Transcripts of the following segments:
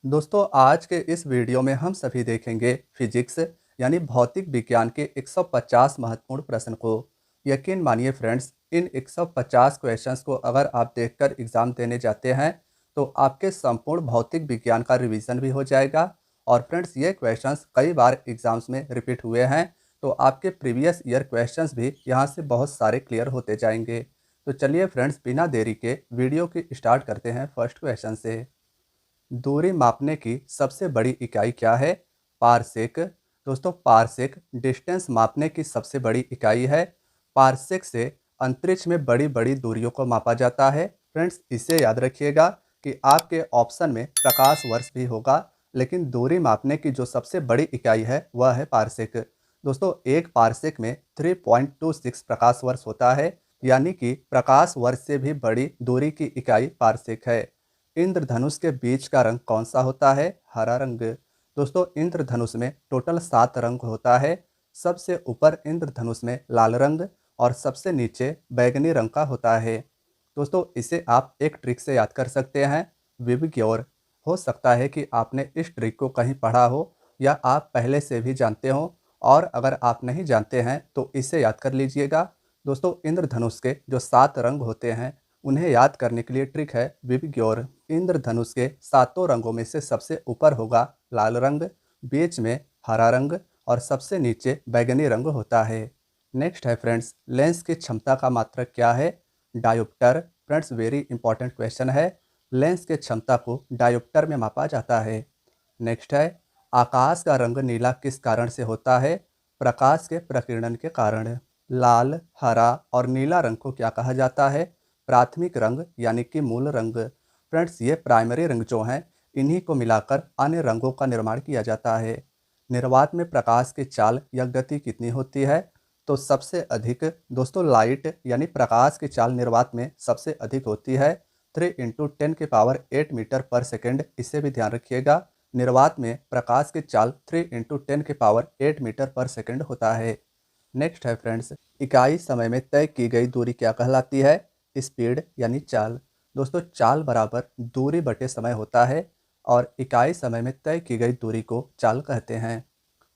दोस्तों आज के इस वीडियो में हम सभी देखेंगे फिजिक्स यानी भौतिक विज्ञान के 150 महत्वपूर्ण प्रश्न को। यकीन मानिए फ्रेंड्स, इन 150 क्वेश्चंस को अगर आप देखकर एग्ज़ाम देने जाते हैं तो आपके संपूर्ण भौतिक विज्ञान का रिवीजन भी हो जाएगा। और फ्रेंड्स, ये क्वेश्चंस कई बार एग्ज़ाम्स में रिपीट हुए हैं, तो आपके प्रीवियस ईयर क्वेश्चंस भी यहाँ से बहुत सारे क्लियर होते जाएंगे। तो चलिए फ्रेंड्स, बिना देरी के वीडियो की स्टार्ट करते हैं फर्स्ट क्वेश्चन से। दूरी मापने की सबसे बड़ी इकाई क्या है? पारसेक। दोस्तों, पारसेक डिस्टेंस मापने की सबसे बड़ी इकाई है। पारसेक से अंतरिक्ष में बड़ी बड़ी दूरियों को मापा जाता है। फ्रेंड्स, इसे याद रखिएगा कि आपके ऑप्शन में प्रकाश वर्ष भी होगा, लेकिन दूरी मापने की जो सबसे बड़ी इकाई है वह है पारसेक। दोस्तों, एक पारसेक में 3.26 प्रकाश वर्ष होता है, यानी कि प्रकाश वर्ष से भी बड़ी दूरी की इकाई पारसेक है। इंद्रधनुष के बीच का रंग कौन सा होता है? हरा रंग। दोस्तों, इंद्रधनुष में टोटल 7 रंग होता है। सबसे ऊपर इंद्रधनुष में लाल रंग और सबसे नीचे बैगनी रंग का होता है। दोस्तों, इसे आप एक ट्रिक से याद कर सकते हैं, विबग्योर। हो सकता है कि आपने इस ट्रिक को कहीं पढ़ा हो या आप पहले से भी जानते हो, और अगर आप नहीं जानते हैं तो इसे याद कर लीजिएगा। दोस्तों, इंद्रधनुष के जो 7 रंग होते हैं उन्हें याद करने के लिए ट्रिक है विबग्योर। इंद्रधनुष के 7 रंगों में से सबसे ऊपर होगा लाल रंग, बीच में हरा रंग और सबसे नीचे बैगनी रंग होता है। नेक्स्ट है फ्रेंड्स, लेंस की क्षमता का मात्रक क्या है? Dioptre. Friends, very important question है। लेंस के क्षमता को डायोप्टर में मापा जाता है। नेक्स्ट है, आकाश का रंग नीला किस कारण से होता है? प्रकाश के प्रकीर्णन के कारण। लाल, हरा और नीला रंग को क्या कहा जाता है? प्राथमिक रंग यानी कि मूल रंग। फ्रेंड्स, ये प्राइमरी रंग जो हैं, इन्हीं को मिलाकर अन्य रंगों का निर्माण किया जाता है। निर्वात में प्रकाश की चाल या गति कितनी होती है? तो सबसे अधिक दोस्तों लाइट यानी प्रकाश की चाल निर्वात में सबसे अधिक होती है, 3 × 10⁸ मीटर पर सेकेंड। इसे भी ध्यान रखिएगा, निर्वात में प्रकाश की चाल 3 × 10⁸ मीटर पर सेकेंड होता है। नेक्स्ट है फ्रेंड्स, इकाई समय में तय की गई दूरी क्या कहलाती है? स्पीड यानी चाल। दोस्तों, चाल बराबर दूरी बटे समय होता है और इकाई समय में तय की गई दूरी को चाल कहते हैं।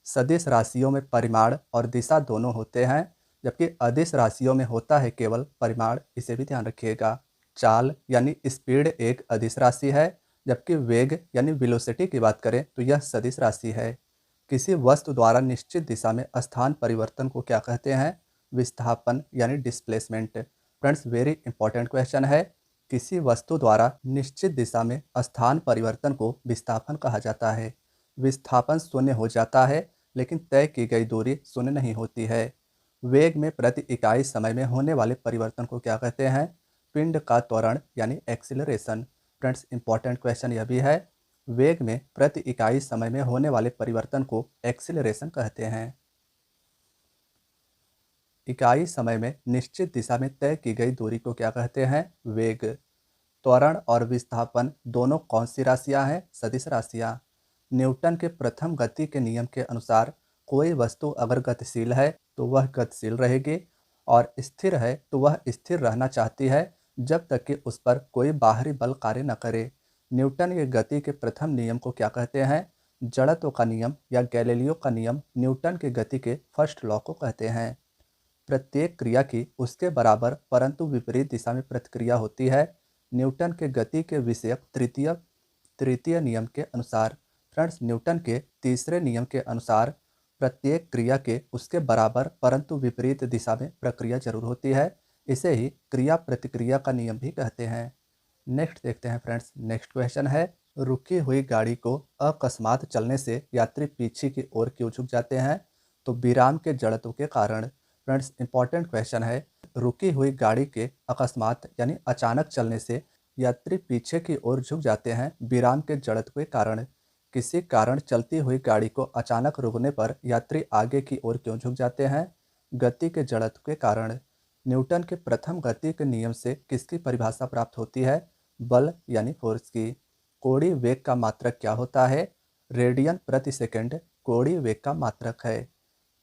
सदिश राशियों में परिमाण और दिशा दोनों होते हैं, जबकि अदिश राशियों में होता है केवल परिमाण। इसे भी ध्यान रखिएगा। चाल यानी स्पीड एक अदिश राशि है, जबकि वेग यानी वेलोसिटी की बात करें तो यह सदिश राशि है। किसी वस्तु द्वारा निश्चित दिशा में स्थान परिवर्तन को क्या कहते हैं? विस्थापन यानी displacement. Friends, very important question है। किसी वस्तु द्वारा निश्चित दिशा में स्थान परिवर्तन को विस्थापन कहा जाता है। विस्थापन शून्य हो जाता है, लेकिन तय की गई दूरी शून्य नहीं होती है। वेग में प्रति इकाई समय में होने वाले परिवर्तन को क्या कहते हैं? पिंड का त्वरण यानी एक्सीलरेशन। फ्रेंड्स, इंपॉर्टेंट क्वेश्चन यह भी है। वेग में प्रति इकाई समय में होने वाले परिवर्तन को एक्सीलरेशन कहते हैं। इकाई समय में निश्चित दिशा में तय की गई दूरी को क्या कहते हैं? वेग। त्वरण और विस्थापन दोनों कौन सी राशियां हैं? सदिश राशियां। न्यूटन के प्रथम गति के नियम के अनुसार कोई वस्तु अगर गतिशील है तो वह गतिशील रहेगी, और स्थिर है तो वह स्थिर रहना चाहती है जब तक कि उस पर कोई बाहरी बल कार्य न करे। न्यूटन के गति के प्रथम नियम को क्या कहते हैं? जड़त्व का नियम या गैलीलियो का नियम न्यूटन के गति के फर्स्ट लॉ को कहते हैं। प्रत्येक क्रिया की उसके बराबर परंतु विपरीत दिशा में प्रतिक्रिया होती है, न्यूटन के गति के विषयक तृतीय तृतीय नियम के अनुसार। फ्रेंड्स, न्यूटन के तीसरे नियम के अनुसार प्रत्येक क्रिया के उसके बराबर परंतु विपरीत दिशा में प्रक्रिया जरूर होती है। इसे ही क्रिया प्रतिक्रिया का नियम भी कहते हैं। नेक्स्ट देखते हैं फ्रेंड्स, नेक्स्ट क्वेश्चन है, रुकी हुई गाड़ी को अकस्मात चलने से यात्री पीछे की ओर क्यों झुक जाते हैं? तो विराम के जड़त्व के कारण। फ्रेंड्स, इंपॉर्टेंट क्वेश्चन है। रुकी हुई गाड़ी के अकस्मात यानी अचानक चलने से यात्री पीछे की ओर झुक जाते हैं विराम के जड़त्व के कारण। किसी कारण चलती हुई गाड़ी को अचानक रुकने पर यात्री आगे की ओर क्यों झुक जाते हैं? गति के जड़त्व के कारण। न्यूटन के प्रथम गति के नियम से किसकी परिभाषा प्राप्त होती है? बल यानी फोर्स की। कोणीय वेग का मात्रक क्या होता है? रेडियन प्रति सेकंड कोणीय वेग का मात्रक है।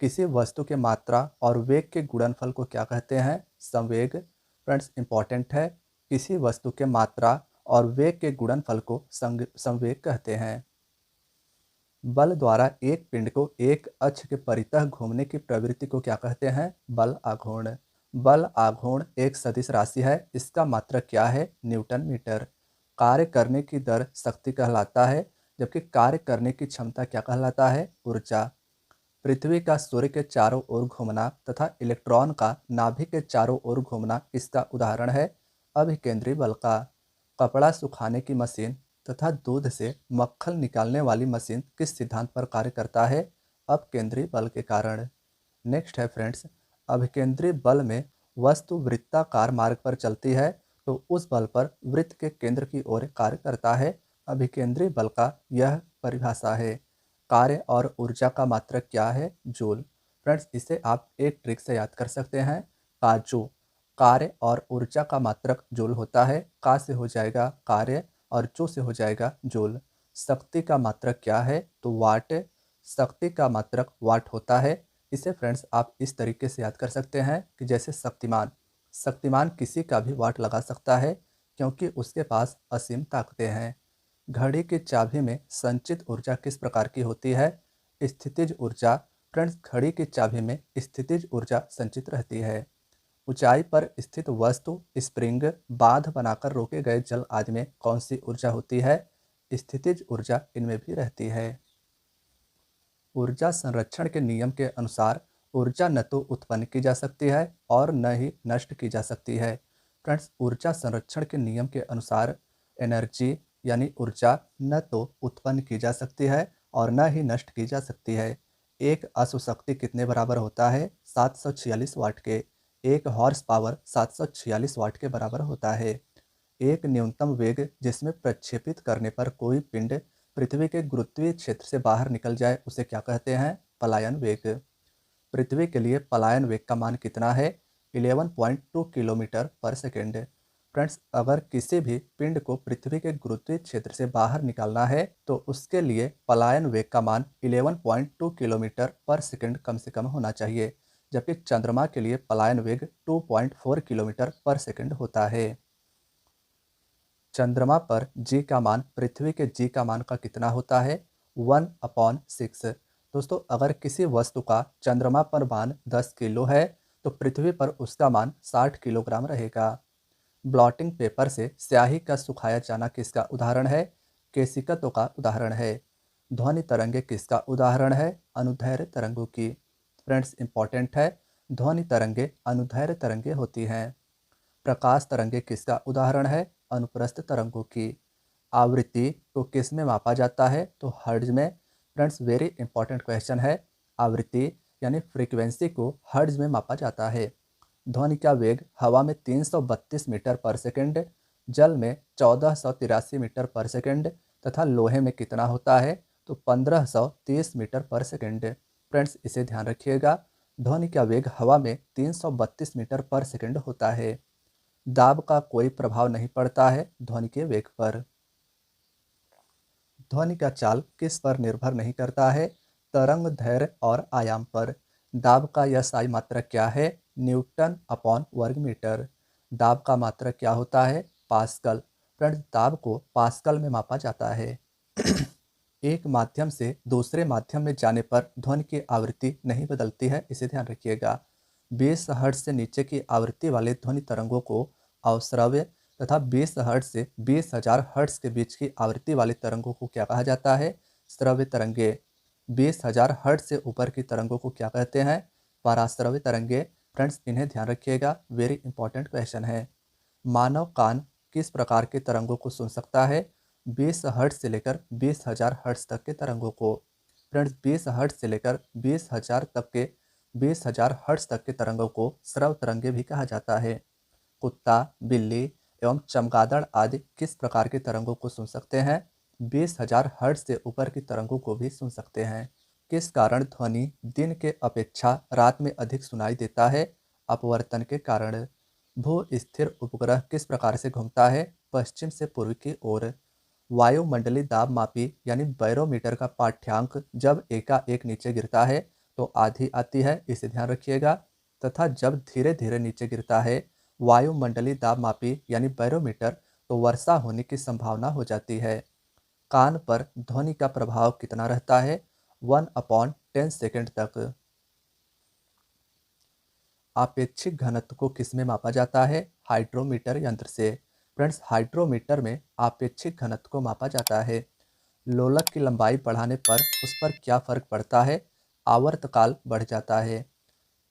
किसी वस्तु के मात्रा और वेग के गुणनफल को क्या कहते हैं? संवेग। फ्रेंड्स, इंपॉर्टेंट है। किसी वस्तु के मात्रा और वेग के गुणनफल को संवेग कहते हैं। बल द्वारा एक पिंड को एक अक्ष के परितः घूमने की प्रवृत्ति को क्या कहते हैं? बल आघूर्ण। बल आघूर्ण एक सदिश राशि है। इसका मात्रक क्या है? Newton metre. कार्य करने की दर शक्ति कहलाता है, जबकि कार्य करने की क्षमता क्या कहलाता है? ऊर्जा। पृथ्वी का सूर्य के चारों ओर घूमना तथा इलेक्ट्रॉन का नाभिक के चारों ओर घूमना इसका उदाहरण है अभिकेंद्री बल का। कपड़ा सुखाने की मशीन तथा दूध से मक्खन निकालने वाली मशीन किस सिद्धांत पर कार्य करता है? अपकेंद्री बल के कारण। नेक्स्ट है फ्रेंड्स, अभिकेंद्री बल में वस्तु वृत्ताकार मार्ग पर चलती है तो उस बल पर वृत्त के केंद्र की ओर कार्य करता है। अभिकेंद्री बल का यह परिभाषा है। कार्य और ऊर्जा का मात्रक क्या है? जूल। फ्रेंड्स, इसे आप एक ट्रिक से याद कर सकते हैं। काजू। कार्य और ऊर्जा का मात्रक जूल होता है। का से हो जाएगा कार्य और जू से हो जाएगा जूल। शक्ति का मात्रक क्या है? तो वाट। शक्ति का मात्रक वाट होता है। इसे फ्रेंड्स आप इस तरीके से याद कर सकते हैं कि जैसे शक्तिमान, शक्तिमान किसी का भी वाट लगा सकता है क्योंकि उसके पास असीम ताकतें हैं। घड़ी की चाबी में संचित ऊर्जा किस प्रकार की होती है? स्थितिज ऊर्जा। फ्रेंड्स, घड़ी की चाबी में स्थितिज ऊर्जा संचित रहती है। ऊंचाई पर स्थित वस्तु, स्प्रिंग, बांध बनाकर रोके गए जल आदि में कौन सी ऊर्जा होती है? स्थितिज ऊर्जा इनमें भी रहती है। ऊर्जा संरक्षण के नियम के अनुसार ऊर्जा न तो उत्पन्न की जा सकती है और न ही नष्ट की जा सकती है। फ्रेंड्स, ऊर्जा संरक्षण के नियम के अनुसार एनर्जी यानी ऊर्जा न तो उत्पन्न की जा सकती है और न ही नष्ट की जा सकती है। एक अश्व शक्ति कितने बराबर होता है? 746 वाट के। एक हॉर्स पावर 746 वाट के बराबर होता है। एक न्यूनतम वेग जिसमें प्रक्षेपित करने पर कोई पिंड पृथ्वी के गुरुत्वीय क्षेत्र से बाहर निकल जाए उसे क्या कहते हैं? पलायन वेग। पृथ्वी के लिए पलायन वेग का मान कितना है? 11.2 किलोमीटर पर सेकेंड। फ्रेंड्स, अगर किसी भी पिंड को पृथ्वी के गुरुत्वीय क्षेत्र से बाहर निकालना है तो उसके लिए पलायन वेग का मान 11.2 किलोमीटर पर सेकेंड कम से कम होना चाहिए, जबकि चंद्रमा के लिए पलायन वेग 2.4 किलोमीटर पर सेकेंड होता है। चंद्रमा पर जी का मान पृथ्वी के जी का मान का कितना होता है? 1/6। दोस्तों, अगर किसी वस्तु का चंद्रमा पर मान 10 किलो है तो पृथ्वी पर उसका मान 60 किलोग्राम रहेगा। ब्लॉटिंग पेपर से स्याही का सुखाया जाना किसका उदाहरण है? केशिकतों का उदाहरण है। ध्वनि तरंगे किसका उदाहरण है? अनुदैर्घ्य तरंगों की। फ्रेंड्स, इंपॉर्टेंट है, ध्वनि तरंगे अनुदैर्घ्य तरंगे होती हैं। प्रकाश तरंगे किसका उदाहरण है? अनुप्रस्थ तरंगों की। आवृत्ति को किस में मापा जाता है? तो हर्ट्ज में। फ्रेंड्स, वेरी इंपॉर्टेंट क्वेश्चन है। आवृत्ति यानी फ्रीक्वेंसी को हर्ट्ज में मापा जाता है। ध्वनि का वेग हवा में 332 मीटर पर सेकेंड, जल में 1483 मीटर पर सेकेंड तथा लोहे में कितना होता है? तो 1530 मीटर पर सेकेंड। फ्रेंड्स, इसे ध्यान रखिएगा, ध्वनि का वेग हवा में 332 मीटर पर सेकेंड होता है। दाब का कोई प्रभाव नहीं पड़ता है ध्वनि के वेग पर। ध्वनि का चाल किस पर निर्भर नहीं करता है? तरंग दैर्घ्य और आयाम पर। दाब का यह SI मात्रक क्या है? न्यूटन अपॉन वर्ग मीटर। दाब का मात्रक क्या होता है? पास्कल। फ्रेंड्स, दाब को पास्कल में मापा जाता है। एक माध्यम से दूसरे माध्यम में जाने पर ध्वनि की आवृत्ति नहीं बदलती है, इसे ध्यान रखिएगा। 20 हर्ट्ज से नीचे की आवृत्ति वाले ध्वनि तरंगों को अवश्रव्य तथा 20 हर्ट्ज से 20,000 हर्ट्ज के बीच की आवृत्ति वाले तरंगों को क्या कहा जाता है? श्रव्य तरंगे। 20,000 हर्ट्ज से ऊपर की तरंगों को क्या कहते हैं? पराश्रव्य तरंगे। फ्रेंड्स, इन्हें ध्यान रखिएगा, वेरी इंपॉर्टेंट क्वेश्चन है। मानव कान किस प्रकार के तरंगों को सुन सकता है? 20 हर्ट्ज से लेकर 20,000 हर्ट्ज तक के तरंगों को। फ्रेंड्स, 20 हर्ट्ज से लेकर 20,000 हर्ट्ज तक के तरंगों को श्रव्य तरंगे भी कहा जाता है। कुत्ता, बिल्ली एवं चमगादड़ आदि किस प्रकार के तरंगों को सुन सकते हैं? 20,000 हर्ट्ज से ऊपर की तरंगों को भी सुन सकते हैं। किस कारण ध्वनि दिन के अपेक्षा रात में अधिक सुनाई देता है? अपवर्तन के कारण। भू स्थिर उपग्रह किस प्रकार से घूमता है? पश्चिम से पूर्व की ओर। वायुमंडलीय दाब मापी यानी बैरोमीटर का पाठ्यांक जब एकाएक नीचे गिरता है तो आधी आती है, इसे ध्यान रखिएगा, तथा जब धीरे धीरे नीचे गिरता है वायुमंडलीय दाब मापी यानी बैरोमीटर तो वर्षा होने की संभावना हो जाती है। कान पर ध्वनि का प्रभाव कितना रहता है? 1/10 सेकेंड तक। आपेक्षिक घनत्व को किसमें मापा जाता है? हाइड्रोमीटर यंत्र से। फ्रेंड्स, हाइड्रोमीटर में आपेक्षिक घनत्व को मापा जाता है। लोलक की लंबाई बढ़ाने पर उस पर क्या फर्क पड़ता है? आवर्तकाल बढ़ जाता है।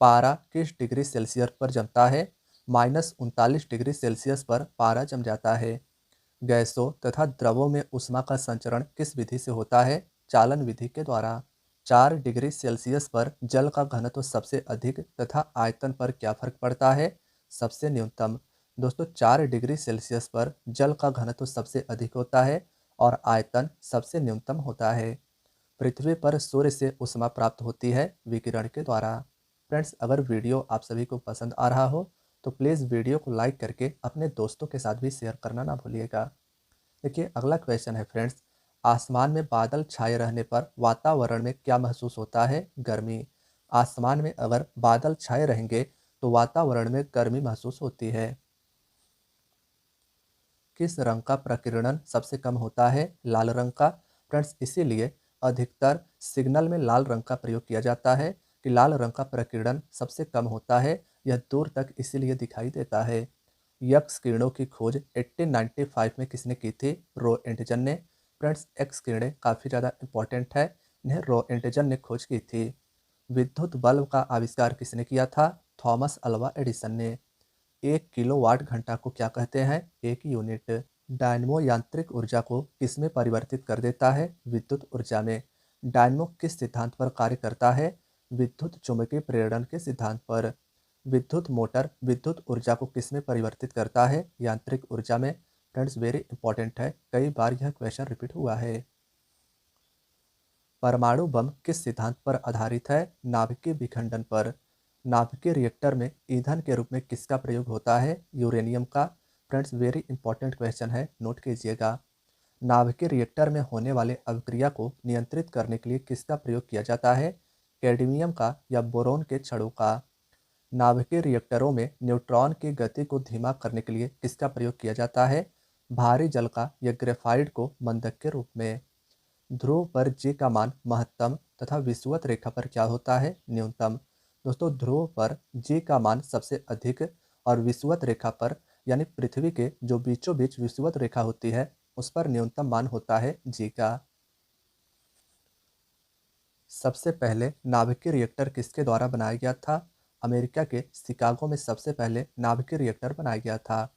पारा किस डिग्री सेल्सियस पर जमता है? -39 डिग्री सेल्सियस पर पारा जम जाता है। गैसों तथा द्रवों में ऊष्मा का संचरण किस विधि से होता है? चालन विधि के द्वारा। 4 डिग्री सेल्सियस पर जल का घनत्व सबसे अधिक तथा आयतन पर क्या फर्क पड़ता है? सबसे न्यूनतम। दोस्तों, 4 डिग्री सेल्सियस पर जल का घनत्व सबसे अधिक होता है और आयतन सबसे न्यूनतम होता है। पृथ्वी पर सूर्य से ऊष्मा प्राप्त होती है विकिरण के द्वारा। फ्रेंड्स, अगर वीडियो आप सभी को पसंद आ रहा हो तो प्लीज़ वीडियो को लाइक करके अपने दोस्तों के साथ भी शेयर करना ना भूलिएगा। देखिए, अगला क्वेश्चन है फ्रेंड्स, आसमान में बादल छाए रहने पर वातावरण में क्या महसूस होता है? गर्मी। आसमान में अगर बादल छाए रहेंगे तो वातावरण में गर्मी महसूस होती है। किस रंग का प्रकीर्णन सबसे कम होता है? लाल रंग का। फ्रेंड्स, इसीलिए अधिकतर सिग्नल में लाल रंग का प्रयोग किया जाता है कि लाल रंग का प्रकीर्णन सबसे कम होता है। यह दूर तक इसीलिए दिखाई देता है। यक्स किरणों की खोज 1895 में किसने की थी? रो एंटजन ने। फ्रेंड्स, एक्स किरणें काफ़ी ज़्यादा इंपॉर्टेंट है, इन्हें रो एंटजन ने खोज की थी। विद्युत बल्ब का आविष्कार किसने किया था? थॉमस अल्वा एडिसन ने। 1 किलोवाट घंटा को क्या कहते हैं? एक यूनिट। डायनमो यांत्रिक ऊर्जा को किसमें परिवर्तित कर देता है? विद्युत ऊर्जा में। डायनमो किस सिद्धांत पर कार्य करता है? विद्युत चुम्बकीय प्रेरण के सिद्धांत पर। विद्युत मोटर विद्युत ऊर्जा को किसमें परिवर्तित करता है? यांत्रिक ऊर्जा में। फ्रेंड्स, वेरी इंपॉर्टेंट है, कई बार यह क्वेश्चन रिपीट हुआ है। परमाणु बम किस सिद्धांत पर आधारित है? नाभिकीय विखंडन पर। नाभिकीय रिएक्टर में ईंधन के रूप में किसका प्रयोग होता है? यूरेनियम का। फ्रेंड्स, वेरी इंपॉर्टेंट क्वेश्चन है, नोट कीजिएगा। नाभिकीय रिएक्टर में होने वाले अभिक्रिया को नियंत्रित करने के लिए किसका प्रयोग किया जाता है? कैडमियम का या बोरोन के छड़ों का। नाभिकीय रिएक्टरों में न्यूट्रॉन की गति को धीमा करने के लिए किसका प्रयोग किया जाता है? भारी जल का या ग्रेफाइट को मंदक के रूप में। ध्रुव पर जी का मान महत्तम तथा विषुवत रेखा पर क्या होता है? न्यूनतम। दोस्तों, ध्रुव पर जी का मान सबसे अधिक और विषुवत रेखा पर यानी पृथ्वी के जो बीचों बीच विषुवत रेखा होती है उस पर न्यूनतम मान होता है जी का। सबसे पहले नाभिकीय रिएक्टर किसके द्वारा बनाया गया था? अमेरिका के शिकागो में सबसे पहले नाभिकीय रिएक्टर बनाया गया था।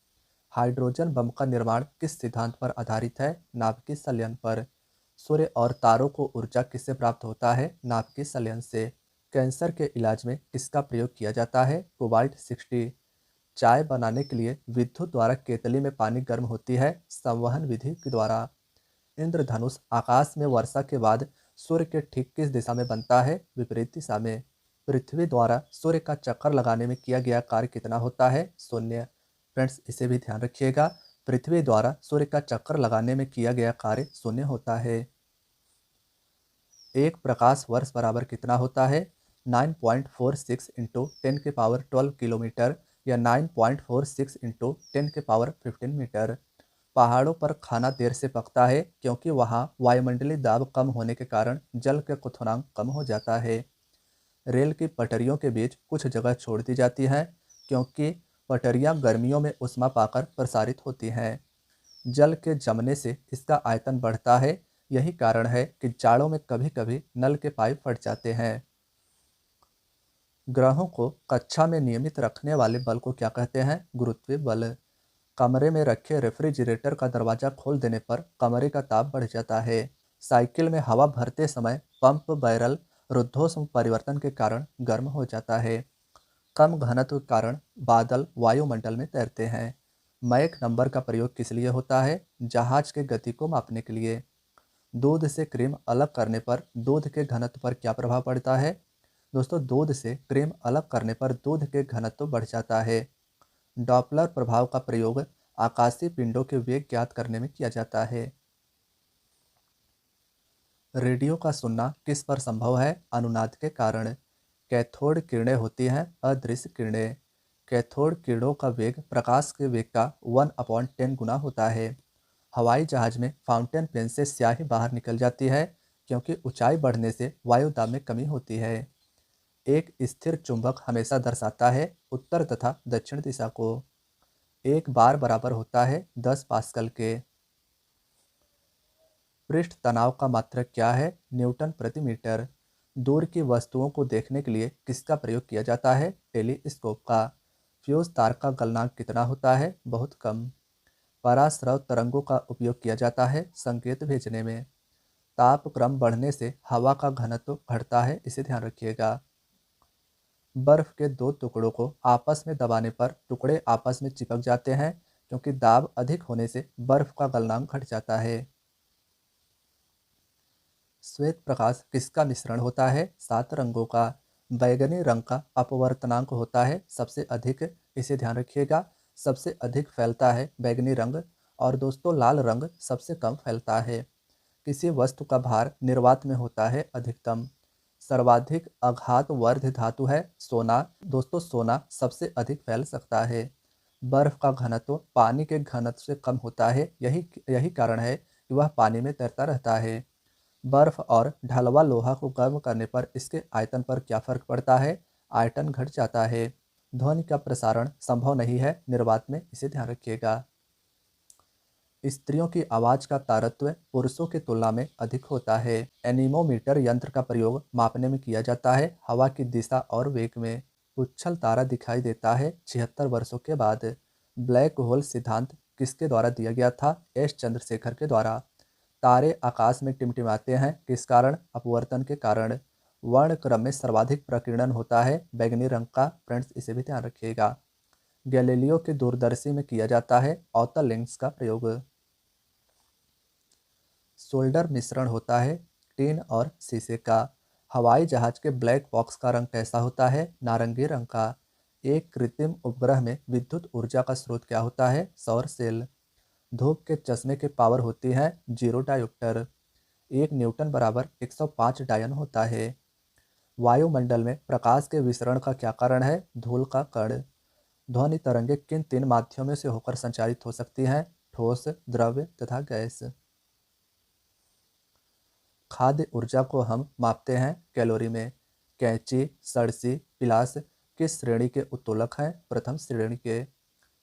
हाइड्रोजन बम का निर्माण किस सिद्धांत पर आधारित है? नाभिकीय संलयन पर। सूर्य और तारों को ऊर्जा किससे प्राप्त होता है? नाभिकीय संलयन से। कैंसर के इलाज में किसका प्रयोग किया जाता है? कोबाल्ट-60। चाय बनाने के लिए विद्युत द्वारा केतली में पानी गर्म होती है संवहन विधि के द्वारा। इंद्रधनुष आकाश में वर्षा के बाद सूर्य के ठीक किस दिशा में बनता है? विपरीत दिशा में। पृथ्वी द्वारा सूर्य का चक्कर लगाने में किया गया कार्य कितना होता है? शून्य। फ्रेंड्स, इसे भी ध्यान रखिएगा, पृथ्वी द्वारा सूर्य का चक्कर लगाने में किया गया कार्य शून्य होता है। एक प्रकाश वर्ष बराबर कितना होता है? 9.46 इंटू 10 की पावर 12 किलोमीटर या 9.46 इंटू 10 की पावर 15 मीटर। पहाड़ों पर खाना देर से पकता है क्योंकि वहाँ वायुमंडलीय दाब कम होने के कारण जल का क्वथनांक कम हो जाता है। रेल की पटरियों के बीच कुछ जगह छोड़ दी जाती है क्योंकि पटरियाँ गर्मियों में ऊष्मा पाकर प्रसारित होती हैं। जल के जमने से इसका आयतन बढ़ता है, यही कारण है कि जाड़ों में कभी कभी नल के पाइप फट जाते हैं। ग्रहों को कक्षा में नियमित रखने वाले बल को क्या कहते हैं? गुरुत्वीय बल। कमरे में रखे रेफ्रिजरेटर का दरवाजा खोल देने पर कमरे का ताप बढ़ जाता है। साइकिल में हवा भरते समय पंप बैरल रुद्धोष्म परिवर्तन के कारण गर्म हो जाता है। कम घनत्व के कारण बादल वायुमंडल में तैरते हैं। मैक नंबर का प्रयोग किस लिए होता है? जहाज के गति को मापने के लिए। दूध से क्रीम अलग करने पर दूध के घनत्व पर क्या प्रभाव पड़ता है? दोस्तों, दूध से क्रीम अलग करने पर दूध के घनत्व बढ़ जाता है। डॉपलर प्रभाव का प्रयोग आकाशीय पिंडों के वेग ज्ञात करने में किया जाता है। रेडियो का सुनना किस पर संभव है? अनुनाद के कारण। कैथोड किरणें होती हैं अदृश्य किरणें। कैथोड किरणों का वेग प्रकाश के वेग का 1/10 गुना होता है। हवाई जहाज में फाउंटेन पेन से स्याही बाहर निकल जाती है क्योंकि ऊंचाई बढ़ने से वायु दाब में कमी होती है। एक स्थिर चुंबक हमेशा दर्शाता है उत्तर तथा दक्षिण दिशा को। एक बार बराबर होता है 10 पास्कल के। पृष्ठ तनाव का मात्रक क्या है? न्यूटन प्रति मीटर। दूर की वस्तुओं को देखने के लिए किसका प्रयोग किया जाता है? टेलीस्कोप का। फ्यूज तार का गलनांक कितना होता है? बहुत कम। पराश्रव तरंगों का उपयोग किया जाता है संकेत भेजने में। तापक्रम बढ़ने से हवा का घनत्व घटता है, इसे ध्यान रखिएगा। बर्फ के दो टुकड़ों को आपस में दबाने पर टुकड़े आपस में चिपक जाते हैं क्योंकि दाब अधिक होने से बर्फ का गलनांक घट जाता है। श्वेत प्रकाश किसका मिश्रण होता है? 7 रंगों का। बैगनी रंग का अपवर्तनांक होता है सबसे अधिक, इसे ध्यान रखिएगा। सबसे अधिक फैलता है बैगनी रंग, और दोस्तों लाल रंग सबसे कम फैलता है। किसी वस्तु का भार निर्वात में होता है अधिकतम। सर्वाधिक आघात वर्ध धातु है सोना। दोस्तों सोना सबसे अधिक फैल सकता है। बर्फ का घनत्व पानी के घनत्व से कम होता है, यही यही कारण है कि वह पानी में तैरता रहता है। बर्फ और ढलवा लोहा को गर्म करने पर इसके आयतन पर क्या फर्क पड़ता है? आयतन घट जाता है। ध्वनि का प्रसारण संभव नहीं है निर्वात में, इसे ध्यान रखिएगा। स्त्रियों की आवाज का तारतम्य पुरुषों की तुलना में अधिक होता है। एनीमोमीटर यंत्र का प्रयोग मापने में किया जाता है हवा की दिशा और वेग में। उच्छल तारा दिखाई देता है 76 वर्षों के बाद। ब्लैक होल सिद्धांत किसके द्वारा दिया गया था? एस चंद्रशेखर के द्वारा। तारे आकाश में टिमटिमाते हैं किस कारण? अपवर्तन के कारण। वर्ण क्रम में सर्वाधिक प्रकीर्णन होता है बैगनी रंग का। फ्रेंड्स इसे भी ध्यान रखिएगा। गैलीलियो के दूरदर्शी में किया जाता है अवतल लेंस का प्रयोग। सोल्डर मिश्रण होता है टीन और शीशे का। हवाई जहाज के ब्लैक बॉक्स का रंग कैसा होता है? नारंगी रंग का। एक कृत्रिम उपग्रह में विद्युत ऊर्जा का स्रोत क्या होता है? सौर सेल। धूप के चश्मे की पावर होती है 0 डायोप्टर। 1 न्यूटन बराबर 105 डायन होता है। वायुमंडल में प्रकाश के विसरण का क्या कारण है? धूल का कण। ध्वनि तरंगे किन 3 माध्यमों से होकर संचारित हो सकती हैं? ठोस, द्रव्य तथा गैस। खाद्य ऊर्जा को हम मापते हैं कैलोरी में। कैंची, सरसी, पिलास किस श्रेणी के उत्तोलक हैं? प्रथम श्रेणी के।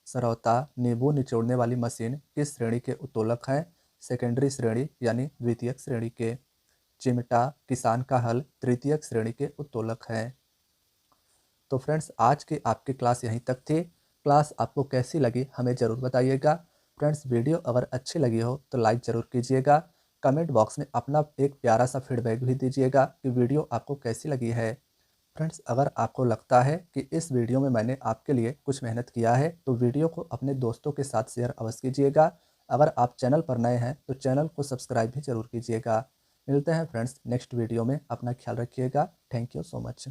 सरौता, नींबू निचोड़ने वाली मशीन किस श्रेणी के उत्तोलक हैं? सेकेंडरी श्रेणी यानी द्वितीयक श्रेणी के। चिमटा, किसान का हल तृतीयक श्रेणी के उत्तोलक हैं। तो फ्रेंड्स आज की आपकी क्लास यहीं तक थी। क्लास आपको कैसी लगी हमें ज़रूर बताइएगा। फ्रेंड्स वीडियो अगर अच्छी लगी हो तो लाइक ज़रूर कीजिएगा। कमेंट बॉक्स में अपना एक प्यारा सा फीडबैक भी दीजिएगा कि वीडियो आपको कैसी लगी है। फ्रेंड्स अगर आपको लगता है कि इस वीडियो में मैंने आपके लिए कुछ मेहनत किया है तो वीडियो को अपने दोस्तों के साथ शेयर अवश्य कीजिएगा। अगर आप चैनल पर नए हैं तो चैनल को सब्सक्राइब भी ज़रूर कीजिएगा। मिलते हैं फ्रेंड्स नेक्स्ट वीडियो में। अपना ख्याल रखिएगा। Thank you so much.